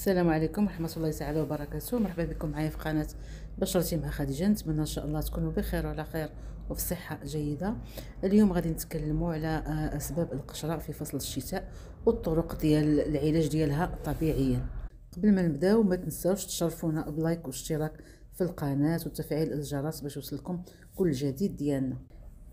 السلام عليكم ورحمة الله تعالى وبركاته. مرحبا بكم معايا في قناة بشرتي مع خديجة. نتمنى ان شاء الله تكونوا بخير وعلى خير وفي صحة جيدة. اليوم غادي نتكلموا على اسباب القشرة في فصل الشتاء والطرق ديال العلاج ديالها طبيعيا. قبل ما نبداو ما تنساوش تشرفونا بلايك واشتراك في القناة وتفعيل الجرس باش يوصلكم كل جديد ديالنا.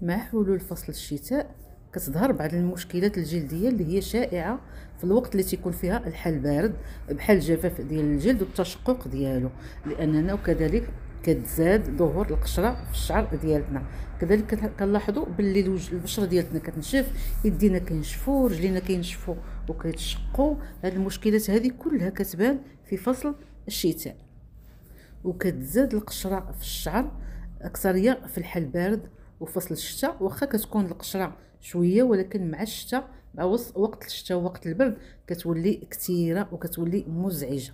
مع حلول فصل الشتاء كتظهر بعض المشكلات الجلديه اللي هي شائعه في الوقت اللي تيكون فيها الحال بارد، بحال الجفاف ديال الجلد والتشقق ديالو، لاننا وكذلك كتزاد ظهور القشره في الشعر ديالنا. كذلك كنلاحظوا باللي البشره ديالتنا كتنشف، يدينا كينشفوا، رجلينا كينشفوا وكيتشقوا. هاد المشكلات هذه كلها كتبان في فصل الشتاء، وكتزاد القشره في الشعر اكثريه في الحال بارد وفصل الشتاء. واخا كتكون القشره شويه، ولكن مع الشتاء، مع وقت الشتاء ووقت البرد كتولي كثيره وكتولي مزعجه.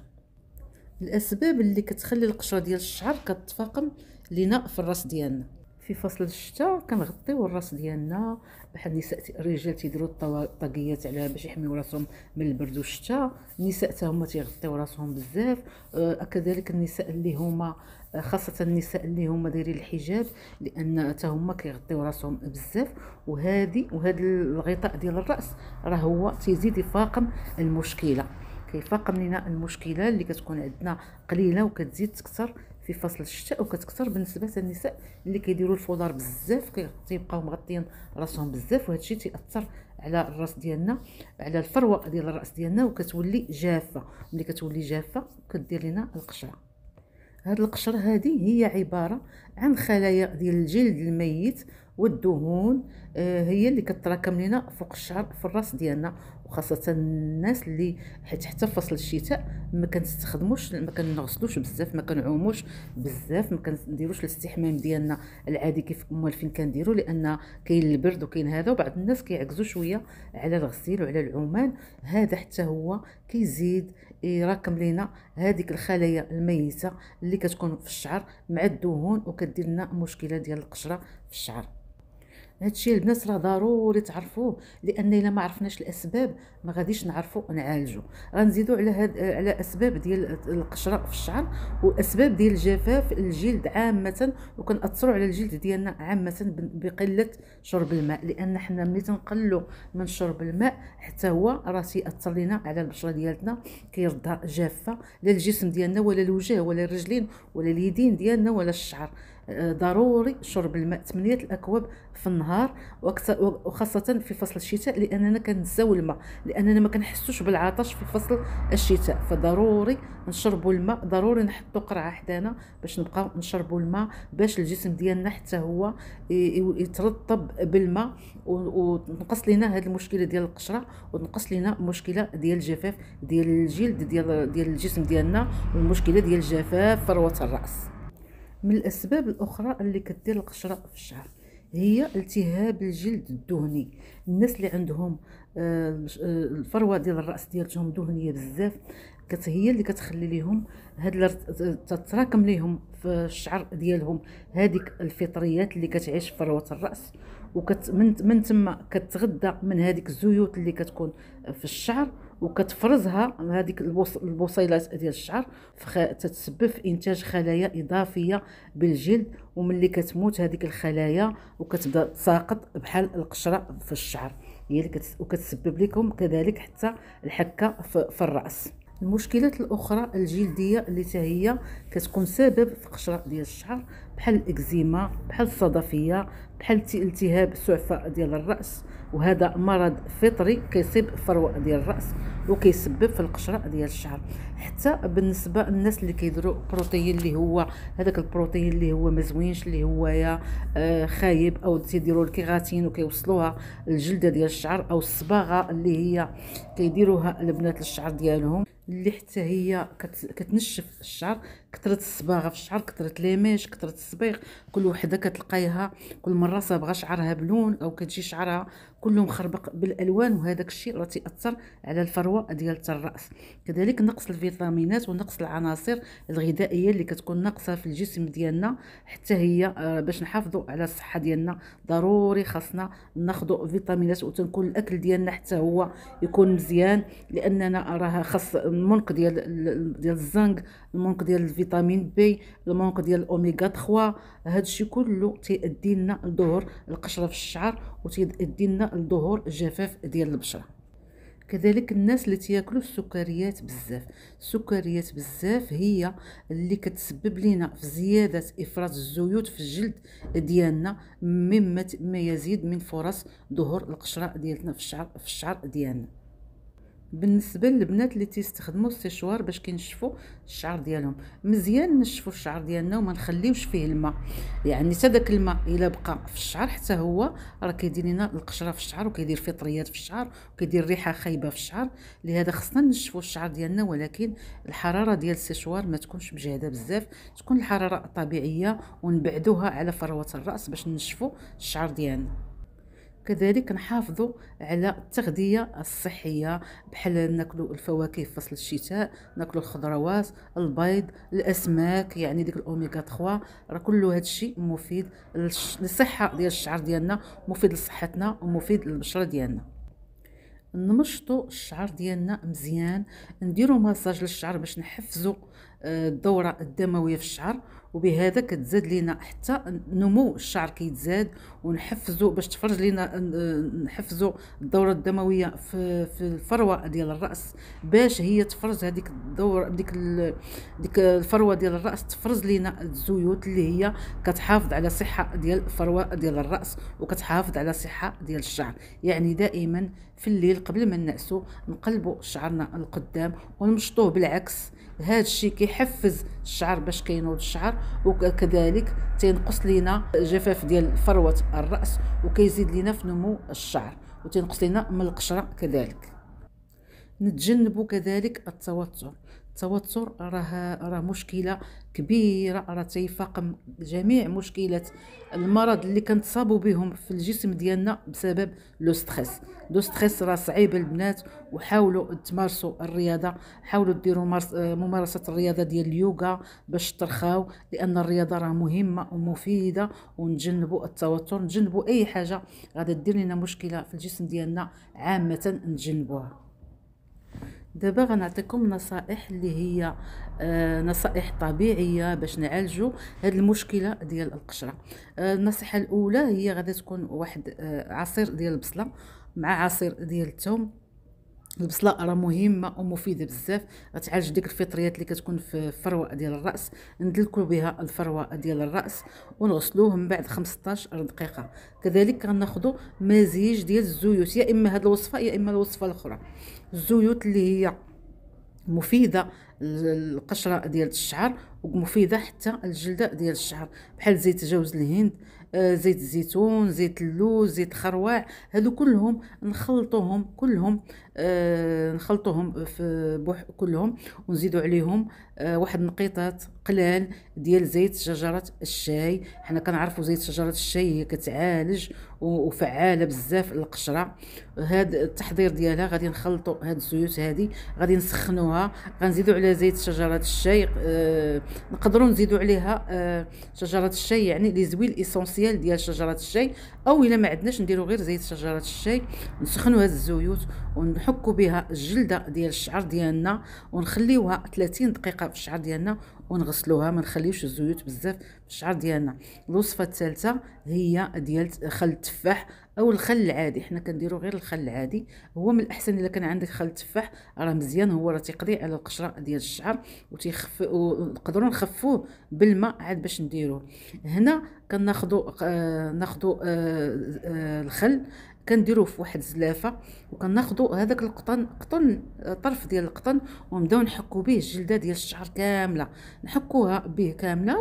الاسباب اللي كتخلي القشره ديال الشعر كتفاقم لينا في الراس ديالنا في فصل الشتاء، كنغطيو الراس ديالنا بحال النساء. الرجال تيديروا الطاقيات على باش يحميو راسهم من البرد والشتاء، النساء حتى هما تيغطيو راسهم بزاف. كذلك النساء اللي هما خاصه النساء اللي هما دايرين الحجاب، لان حتى هما كيغطيو راسهم بزاف. وهذا الغطاء ديال الراس راه هو تيزيد يفاقم المشكله، كيفاقم لنا المشكله اللي كتكون عندنا قليله وكتزيد تكثر في فصل الشتاء، وكتكثر بالنسبه للنساء اللي كيديروا الفولار بزاف، كيبقاو مغطيين راسهم بزاف. وهذا الشيء تاثر على الراس ديالنا، على الفروه ديال الراس ديالنا، وكتولي جافه. ملي كتولي جافه كدير لنا القشره. هاد القشره هذه هي عباره عن خلايا ديال الجلد الميت والدهون، هي اللي كتراكم لنا فوق الشعر في الراس ديالنا. وخاصه الناس اللي حتى فصل الشتاء ما كنستخدموش، ما كنغسلوش بزاف، ما كنعوموش بزاف، ما كنديروش الاستحمام ديالنا العادي كيف موالفين كنديروا، لان كاين البرد وكاين هذا. وبعض الناس كيعكزوا شويه على الغسيل وعلى العومان. هذا حتى هو كيزيد يراكم لنا هذيك الخلايا الميته اللي كتكون في الشعر مع الدهون، وكدير لنا مشكله ديال القشره في الشعر. هادشي البنات راه ضروري تعرفوه، لان الا ما عرفناش الاسباب ما غاديش نعرفوا نعالجوا. غنزيدوا على اسباب ديال القشره في الشعر واسباب ديال جفاف الجلد عامه، وكنأثروا على الجلد ديالنا عامه بقله شرب الماء، لان حنا ملي تنقلوا من شرب الماء حتى هو راه تيأثر لنا على البشره ديالتنا، كيردها جافه، لا الجسم ديالنا ولا الوجه ولا الرجلين ولا اليدين ديالنا ولا الشعر. ضروري شرب الماء 8 الاكواب في النهار، وخاصه في فصل الشتاء، لاننا كنساو الماء، لاننا ما كنحسوش بالعطش في فصل الشتاء. فضروري نشربوا الماء، ضروري نحطوا قرعه حدانا باش نبقاو نشربوا الماء، باش الجسم ديالنا حتى هو يترطب بالماء، ونقص لنا هذه المشكله ديال القشره، ونقص لنا مشكله ديال الجفاف ديال الجلد ديال الجسم ديالنا، والمشكله ديال جفاف فروه الراس. من الاسباب الاخرى اللي كدير القشره في الشعر هي التهاب الجلد الدهني. الناس اللي عندهم الفروه ديال الراس ديالتهم دهنيه بزاف، هي اللي كتخلي لهم تتراكم لهم في الشعر ديالهم هذيك الفطريات اللي كتعيش في فروه الراس، من ثم كتغذى من هذيك الزيوت اللي كتكون في الشعر، وكتفرزها هذيك البصيلات ديال الشعر، تتسبب في انتاج خلايا اضافيه بالجلد. وملي كتموت هذيك الخلايا وكتبدا تساقط بحال القشره في الشعر، هي اللي وكتسبب لكم كذلك حتى الحكه في الراس. المشكلات الاخرى الجلديه اللي هي كتكون سبب في قشره ديال الشعر، بحال الاكزيما، بحال الصدفيه، بحال التهاب السعفه ديال الراس. وهذا مرض فطري كيصيب الفروه ديال الراس وكيسبب في القشره ديال الشعر. حتى بالنسبه للناس اللي كيديروا بروتين، اللي هو هذاك البروتين اللي هو ما زوينش، اللي هو يا خايب، او تيديروا الكيغاتين وكيوصلوها الجلده ديال الشعر، او الصباغه اللي هي كيديروها البنات للشعر ديالهم، اللي حتى هي كتنشف الشعر. كثره الصباغه في الشعر، كثره ليميش، كثره الصبيغ، كل وحده كتلقايها كل مره صابغه شعرها بلون، او كتجي شعرها كله مخربق بالالوان، وهذاك الشيء راه تيأثر على الفروه ديال الراس. كذلك نقص الفيتامينات ونقص العناصر الغذائيه اللي كتكون ناقصه في الجسم ديالنا، حتى هي باش نحافظوا على الصحه ديالنا ضروري خاصنا ناخذوا فيتامينات، وتنكون الاكل ديالنا حتى هو يكون مزيان، لاننا راه خاص المنق ديال الزنك، المنق ديال الفيتامين بي، المنق ديال الاوميغا 3. هذا الشيء كله تيؤدي لنا لظهور القشره في الشعر، وتيؤدي لنا لظهور الجفاف ديال البشره. كذلك الناس اللي تياكلوا السكريات بزاف، السكريات بزاف هي اللي كتسبب لنا في زياده افراز الزيوت في الجلد ديالنا، مما ما يزيد من فرص ظهور القشره ديالنا في الشعر ديالنا. بالنسبه للبنات اللي تيستخدموا السيشوار باش كينشفوا الشعر ديالهم، مزيان نشفوا الشعر ديالنا وما نخليوش فيه الماء، يعني حتى داك الماء الا بقى في الشعر حتى هو راه كيدير لنا القشره في الشعر، وكيدير فطريات في الشعر، وكيدير ريحه خايبه في الشعر. لهذا خصنا نشفوا الشعر ديالنا، ولكن الحراره ديال السيشوار ما تكونش مجهده بزاف، تكون الحراره طبيعيه، ونبعدوها على فروه الراس باش نشفوا الشعر ديالنا. كذلك نحافظوا على التغذيه الصحيه، بحال ناكلوا الفواكه في فصل الشتاء، ناكلوا الخضروات، البيض، الاسماك، يعني ديك الاوميغا 3. راه كل هذا الشيء مفيد للصحه ديال الشعر ديالنا، مفيد لصحتنا ومفيد للبشره ديالنا. نمشطوا الشعر ديالنا مزيان، نديروا مساج للشعر باش نحفزوا الدوره الدمويه في الشعر، وبهذا كتزاد لينا حتى نمو الشعر كيتزاد، ونحفزوا باش تفرج لينا نحفزوا الدوره الدمويه في الفروه ديال الراس، باش هي تفرز هذيك الدوره ديك الفروه ديال الراس، تفرز لينا الزيوت اللي هي كتحافظ على صحه ديال الفروه ديال الراس، وكتحافظ على صحه ديال الشعر. يعني دائما في الليل قبل ما ننعسوا نقلبوا شعرنا القدام ونمشطوه بالعكس، هذا الشيء كيحفز الشعر باش كينوض الشعر، وكذلك تينقص لينا جفاف ديال فروه الراس، وكيزيد لينا في نمو الشعر، وتنقص لينا من القشره. كذلك نتجنبوا كذلك التوتر. التوتر راه مشكله كبيره، راه تيفاقم جميع مشكلات المرض اللي كنتصابوا بهم في الجسم ديالنا بسبب لو ستريس راه صعيب البنات، وحاولوا تمارسوا الرياضه، حاولوا ديروا ممارسه الرياضه ديال اليوغا باش ترخاو، لان الرياضه راه مهمه ومفيده، ونتجنبوا التوتر، نتجنبوا اي حاجه غادا دير لنا مشكله في الجسم ديالنا عامه نتجنبوها. دابا غنعطيكم نصائح اللي هي نصائح طبيعيه باش نعالجوا هذه المشكله ديال القشره. النصيحه الاولى هي غادي تكون واحد عصير ديال البصله مع عصير ديال الثوم. البصله راه مهمه ومفيده بزاف، غتعالج ديك الفطريات اللي كتكون في الفروه ديال الراس. ندلكوا بها الفروه ديال الراس ونغسلوه من بعد 15 دقيقه. كذلك غناخذوا مزيج ديال الزيوت، يا اما هذه الوصفه يا اما الوصفه الاخرى. الزيوت اللي هي مفيده للقشره ديال الشعر، ومفيده حتى الجلده ديال الشعر، بحال زيت جوز الهند، زيت الزيتون، زيت اللوز، زيت الخروع. هادو كلهم نخلطوهم كلهم ونزيدوا عليهم واحد نقيطات قلال ديال زيت شجره الشاي. حنا كنعرفوا زيت شجره الشاي هي كتعالج وفعاله بزاف للقشره. هاد التحضير ديالها غادي نخلطوا هاد الزيوت هادي، غادي نسخنوها، غنزيدوا على زيت شجره الشاي، نقدروا نزيدوا عليها شجره الشاي، يعني لي زويل ايسونسيال ديال شجره الشاي، او الا ما عندناش نديروا غير زيت شجره الشاي. نسخنوا هاد الزيوت ونحكوا بها الجلده ديال الشعر ديالنا، ونخليوها 30 دقيقه في الشعر ديالنا ونغسلوها، ما نخليوش الزيوت بزاف في الشعر ديالنا. الوصفه الثالثه هي ديال خل التفاح او الخل العادي، حنا كنديروا غير الخل العادي، هو من الاحسن الا كان عندك خل التفاح راه مزيان، هو راه تيقضي على القشره ديال الشعر ونقدروا نخفوه بالماء عاد باش نديروه. هنا كناخذوا الخل، كنديروه في واحد الزلافه، وكناخذوا هذاك قطن طرف ديال القطن، ونبداو نحكوا به الجلده ديال الشعر كامله، نحكوها به كامله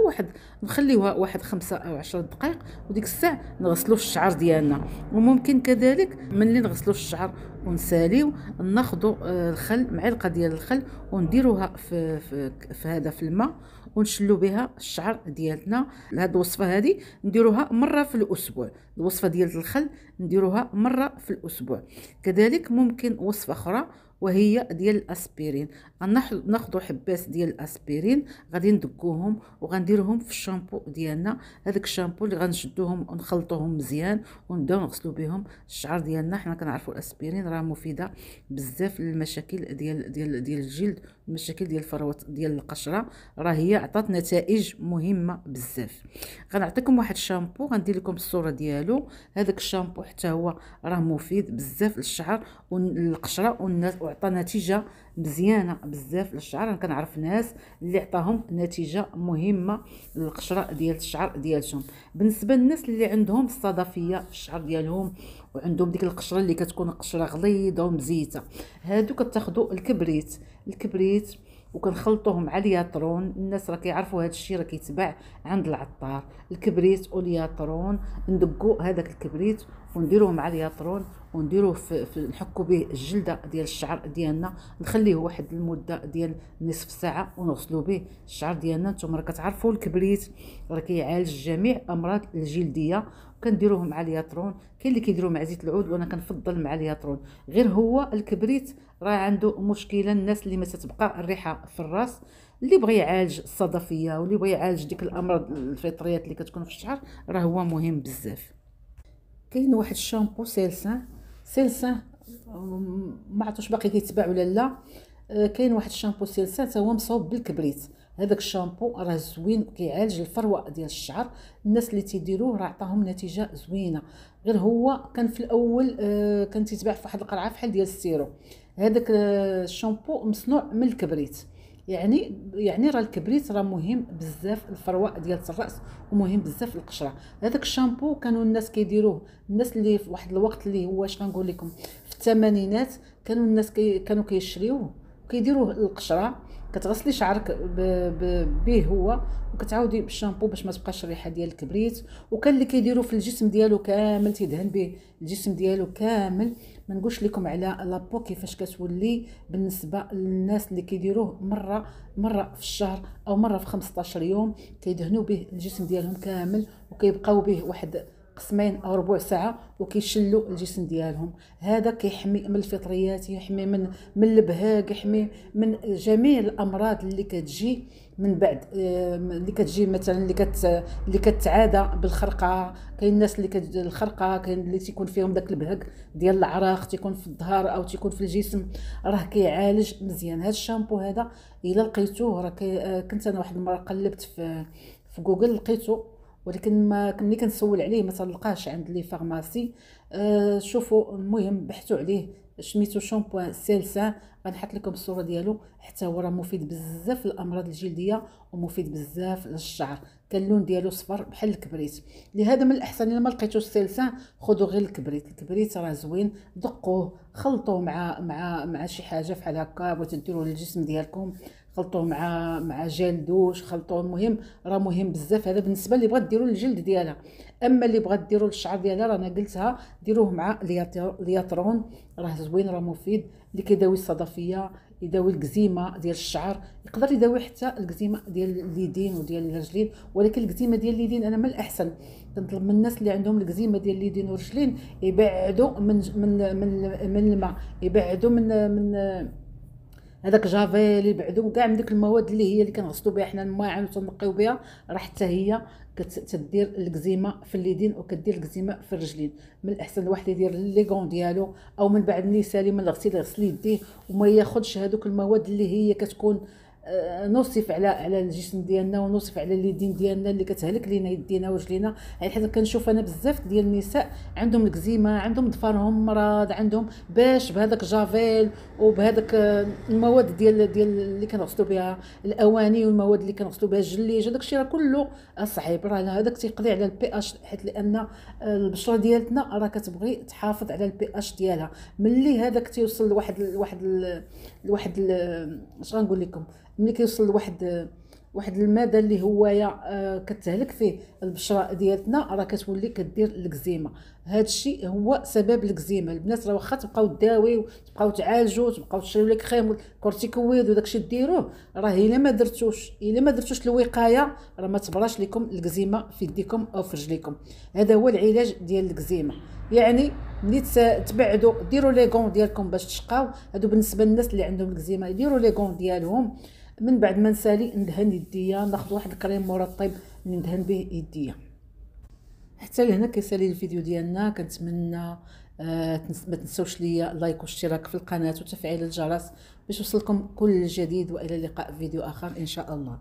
نخليوها واحد 5 أو 10 دقائق، وديك الساعه نغسلوا الشعر ديالنا. وممكن كذلك ملي نغسلوا الشعر ونساليو، ناخذوا الخل، معلقه ديال الخل، ونديروها في هذا في الماء، ونشلو بها الشعر ديالنا. هذه الوصفه هذه نديروها مره في الاسبوع، الوصفه ديال الخل نديروها مره في الاسبوع. كذلك ممكن وصفه اخرى وهي ديال الاسبرين. ناخذوا حبات ديال الاسبرين، غادي ندقوهم وغنديروهم في الشامبو ديالنا. هذاك الشامبو اللي غنشدوهم ونخلطوهم مزيان ونبداو نغسلوا بهم الشعر ديالنا. حنا كنعرفوا الاسبرين راه مفيده بزاف للمشاكل ديال الجلد، المشاكل ديال الفروه ديال القشره، راه هي عطات نتائج مهمه بزاف. غنعطيكم واحد الشامبو، غندير لكم الصوره ديالو. هذاك الشامبو حتى هو راه مفيد بزاف للشعر والقشره، والناس وعطى نتيجه مزيانه بزاف للشعر. انا كنعرف ناس اللي عطاهم نتيجه مهمه للقشره ديال الشعر ديالهم. بالنسبه للناس اللي عندهم الصدفيه في الشعر ديالهم، وعندهم ديك القشره اللي كتكون قشره غليظه ومزيته، هادو كتاخذوا الكبريت وكنخلطوه مع الياترون. الناس راه كيعرفوا هذا الشيء، راه كيتباع عند العطار. الكبريت والياترون، ندقوا هذاك الكبريت ونديروه مع الياترون، ونديروه نحكوا به الجلده ديال الشعر ديالنا، نخليه واحد المده ديال نصف ساعه ونغسلوا به الشعر ديالنا. نتوما راه كتعرفوا الكبريت راه كيعالج جميع امراض الجلديه. كنديروه مع الياترون، كاين اللي كيديروه مع زيت العود، وانا كنفضل مع الياترون. غير هو الكبريت راه عنده مشكله، الناس اللي ما تتبقى الريحه في الراس، اللي بغى يعالج الصدفيه واللي بغى يعالج ديك الامراض الفطريات اللي كتكون في الشعر، راه هو مهم بزاف. كاين واحد الشامبو سيلسان ما عرفتش باقي كيتباع ولا لا. كاين واحد الشامبو سيلسان حتى هو مصوب بالكبريت. هذاك الشامبو راه زوين وكيعالج الفروه ديال الشعر. الناس اللي تيديروه راه عطاهم نتيجه زوينه. غير هو كان في الاول كان تيتباع في واحد القرعه بحال ديال السيرو. هذاك الشامبو مصنوع من الكبريت. يعني راه الكبريت راه مهم بزاف الفروه ديال الراس، ومهم بزاف القشره. هذاك الشامبو كانوا الناس كيديروه، الناس اللي في واحد الوقت اللي هو اش غنقول لكم في الثمانينات، كانوا الناس كانوا كيشريوه وكيديروه القشره. كتغسلي شعرك به هو، وكتعاودي بالشامبو باش ما تبقاش الريحه ديال الكبريت. وكان اللي كيديروا في الجسم ديالو كامل، تيدهن به الجسم ديالو كامل. ما نقولش لكم على لابو كيفاش كتولي بالنسبه للناس اللي كيديروه مره في الشهر او مره في 15 يوم، كيدهنوا به الجسم ديالهم كامل، وكيبقاو به واحد قسمين او ربع ساعه وكيشلوا الجسم ديالهم. هذا كيحمي من الفطريات، يحمي من البهاق، يحمي من جميع الامراض اللي كتجي من بعد، اللي كتجي مثلا اللي كتعادى بالخرقه. كاين الناس اللي الخرقه، كاين اللي تيكون فيهم داك البهق ديال العراق، تيكون في الظهر او تيكون في الجسم، راه كيعالج مزيان. هذا الشامبو هذا الا لقيتوه، راه كنت انا واحد المره قلبت في جوجل لقيته، ولكن ما ملي كنسول عليه ما تلقاهش عند لي فارماسي. شوفوا، المهم بحثوا عليه، سميتو شامبو سيلسان. غنحط لكم الصوره ديالو، حتى هو راه مفيد بزاف للامراض الجلديه ومفيد بزاف للشعر. كان اللون ديالو صفر بحال الكبريت. لهذا من الاحسن الا ما لقيتوش السيلسان، خذوا غير الكبريت راه زوين. دقوه، خلطوه مع شي حاجه بحال هكا بغيتو ديروه للجسم ديالكم، خلطوه مع جيل دوش، خلطوه. المهم راه مهم بزاف. هذا بالنسبه اللي بغات ديروا للجلد ديالها. اما اللي بغات ديروا للشعر ديالها، راه انا قلتها ديروه مع الياترون، راه زوين، راه مفيد، اللي كيداوي الصدفيه، يداوي الكزيمه ديال الشعر، يقدر يداوي حتى الكزيمه ديال اليدين وديال الرجلين. ولكن الكزيمه ديال اليدين انا من الاحسن كنطلب من الناس اللي عندهم الكزيمه ديال اليدين والرجلين يبعدوا من الماء، يبعدوا من هذاك جافيل، يبعدوا كاع من ديك المواد اللي هي اللي كنغسلوا بها حنا الماعن وتنقيو بها، راه حتى هي كتدير الكزيمه في اليدين وكدير الكزيمه في الرجلين. من الاحسن الواحد يدير ليغون ديالو، او من بعد ملي يسالي من الغسيل يغسل يديه، وما ياخذش هذوك المواد اللي هي كتكون نوصف على الجسم ديالنا، ونوصف على اليدين ديالنا اللي كتهلك لينا يدينا ورجلينا. حيت كنشوف انا بزاف ديال النساء عندهم الكزيمه، عندهم ظفرهم مرض، عندهم باش بهذاك جافيل وبهذاك المواد ديال اللي كنغسلوا بها الاواني، والمواد اللي كنغسلوا بها الجليج، هذاك الشيء راه كله صعيب. راه هذاك تيقضي على البي اش، حيت لان البشره ديالتنا راه كتبغي تحافظ على البي اش ديالها. ملي هذاك تيوصل لواحد اش غنقول لكم، ملي كيوصل لواحد واحد الماده اللي هوايه كتهلك فيه البشره ديالتنا، راه كتولي كدير الكزيمه. هذا الشيء هو سبب الكزيمه. البنات راه واخا تبقاو داويو، تبقاو تعالجوا، تبقاو تشريو لك كريم والكورتيكويد وداكشي ديروه، راه الا ما درتوش الوقايه راه ما تبراش لكم الكزيمه في يديكم او في رجليكم. هذا هو العلاج ديال الكزيمه. يعني ملي تبعدوا ديروا لي غون ديالكم باش تشقاو. هادو بالنسبه للناس اللي عندهم الكزيمه يديروا لي غون ديالهم. من بعد ما نسالي ندهن يديا، ناخذ واحد الكريم مرطب اللي ندهن به يديا. حتى لهنا كيسالي الفيديو ديالنا. كنتمنى ما تنسوش ليا لايك واشتراك في القناه وتفعيل الجرس باش يوصلكم كل جديد، والى اللقاء في فيديو اخر ان شاء الله.